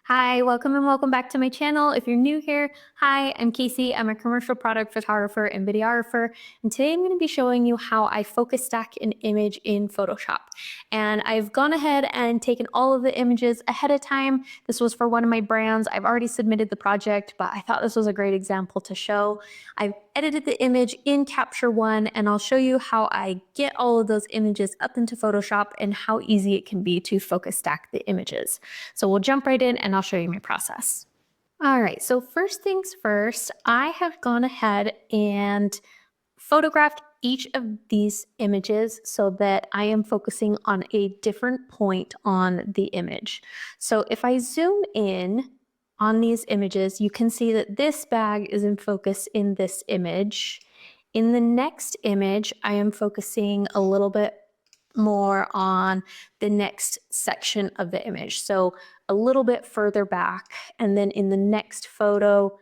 Hi, welcome and welcome back to my channel. If you're new here, hi, I'm Casey. I'm a commercial product photographer and videographer. And today I'm going to be showing you how I focus stack an image in Photoshop. And I've gone ahead and taken all of the images ahead of time. This was for one of my brands. I've already submitted the project, but I thought this was a great example to show. I've edited the image in Capture One, and I'll show you how I get all of those images up into Photoshop and how easy it can be to focus stack the images. So we'll jump right in and I'll show you my process. All right, so first things first, I have gone ahead and photographed each of these images so that I am focusing on a different point on the image. So if I zoom in on these images, you can see that this bag is in focus in this image. In the next image, I am focusing a little bit more on the next section of the image. So a little bit further back. And then in the next photo,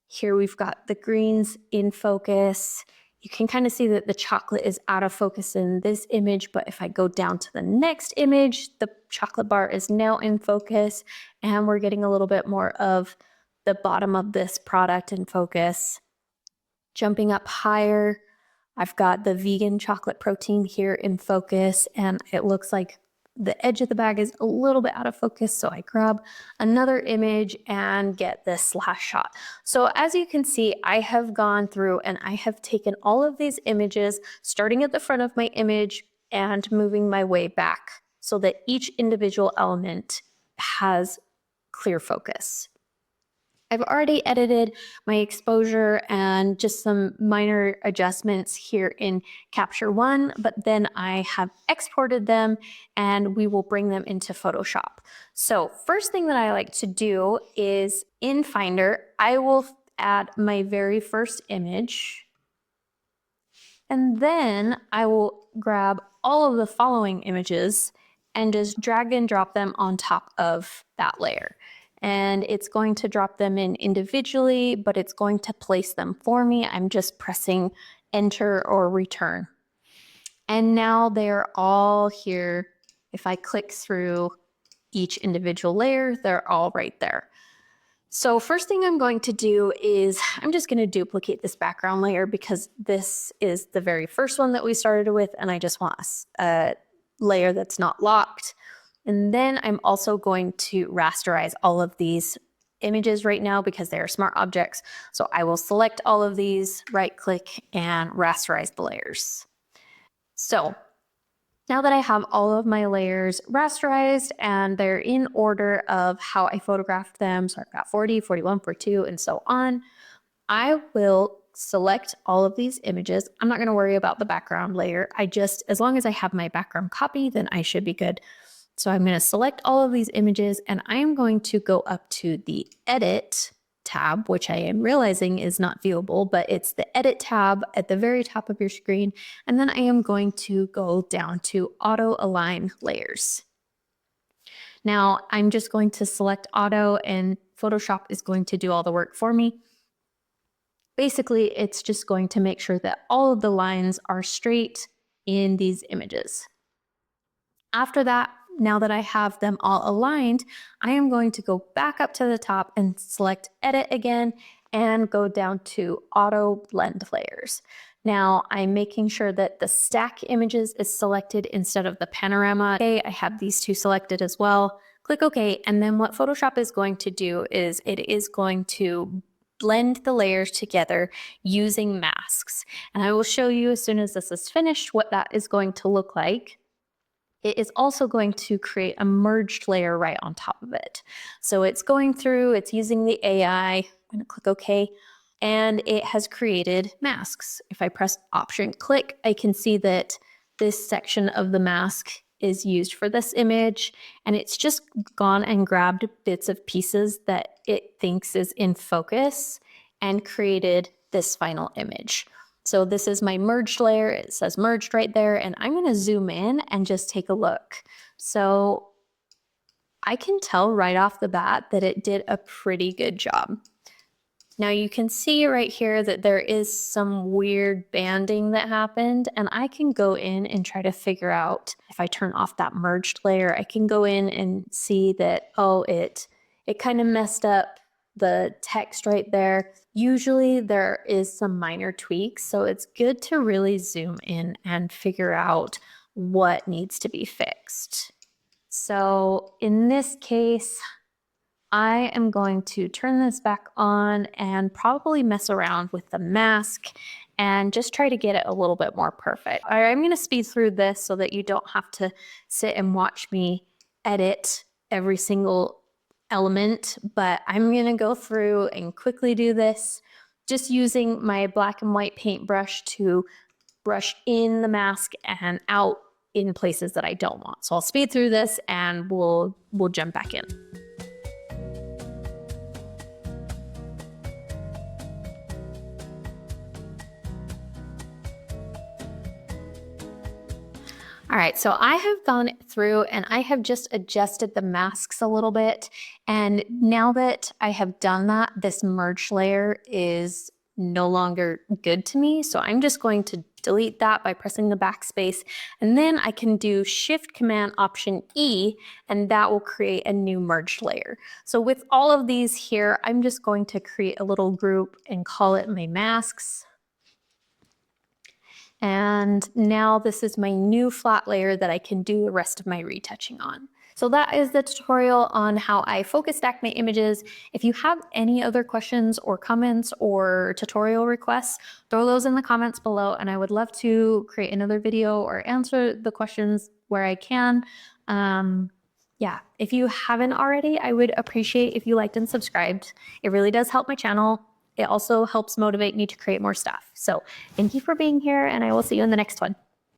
here we've got the greens in focus. You can kind of see that the chocolate is out of focus in this image, but if I go down to the next image, the chocolate bar is now in focus, and we're getting a little bit more of the bottom of this product in focus. Jumping up higher, I've got the vegan chocolate protein here in focus, and it looks like the edge of the bag is a little bit out of focus, so I grab another image and get this slash shot. So as you can see, I have gone through and I have taken all of these images, starting at the front of my image and moving my way back so that each individual element has clear focus. I've already edited my exposure and just some minor adjustments here in Capture One, but then I have exported them and we will bring them into Photoshop. So first thing that I like to do is in Finder, I will add my very first image, and then I will grab all of the following images and just drag and drop them on top of that layer. And it's going to drop them in individually, but it's going to place them for me. I'm just pressing enter or return. And now they're all here. If I click through each individual layer, they're all right there. So first thing I'm going to do is I'm just going to duplicate this background layer because this is the very first one that we started with, and I just want a layer that's not locked. And then I'm also going to rasterize all of these images right now because they are smart objects. So I will select all of these, right click, and rasterize the layers. So now that I have all of my layers rasterized and they're in order of how I photographed them, so I've got 40, 41, 42, and so on, I will select all of these images. I'm not going to worry about the background layer. As long as I have my background copy, then I should be good. So I'm going to select all of these images and I'm going to go up to the Edit tab, which I am realizing is not viewable, but it's the Edit tab at the very top of your screen. And then I am going to go down to Auto Align Layers. Now I'm just going to select Auto and Photoshop is going to do all the work for me. Basically, it's just going to make sure that all of the lines are straight in these images. After that, now that I have them all aligned, I am going to go back up to the top and select Edit again and go down to Auto Blend Layers. Now I'm making sure that the stack images is selected instead of the panorama. Okay, I have these two selected as well. Click OK, and then what Photoshop is going to do is it is going to blend the layers together using masks. And I will show you as soon as this is finished what that is going to look like. It is also going to create a merged layer right on top of it. So it's going through, it's using the AI, I'm going to click OK, and it has created masks. If I press Option click, I can see that this section of the mask is used for this image, and it's just gone and grabbed bits of pieces that it thinks is in focus and created this final image. So this is my merged layer. It says merged right there, and I'm going to zoom in and just take a look. So I can tell right off the bat that it did a pretty good job. Now you can see right here that there is some weird banding that happened, and I can go in and try to figure out, if I turn off that merged layer, I can go in and see that, oh, it it kind of messed up the text right there. Usually there is some minor tweaks, so it's good to really zoom in and figure out what needs to be fixed. So in this case, I am going to turn this back on and probably mess around with the mask and just try to get it a little bit more perfect. I'm going to speed through this so that you don't have to sit and watch me edit every single element, but I'm going to go through and quickly do this just using my black and white paintbrush to brush in the mask and out in places that I don't want. So I'll speed through this and we'll jump back in. All right, so I have gone through and I have just adjusted the masks a little bit. And now that I have done that, this merge layer is no longer good to me. So I'm just going to delete that by pressing the backspace. And then I can do Shift Command Option E, and that will create a new merge layer. So with all of these here, I'm just going to create a little group and call it my masks. And now this is my new flat layer that I can do the rest of my retouching on. So that is the tutorial on how I focus stack my images. If you have any other questions or comments or tutorial requests, throw those in the comments below and I would love to create another video or answer the questions where I can. Yeah, if you haven't already, I would appreciate if you liked and subscribed. It really does help my channel. It also helps motivate me to create more stuff. So thank you for being here and I will see you in the next one.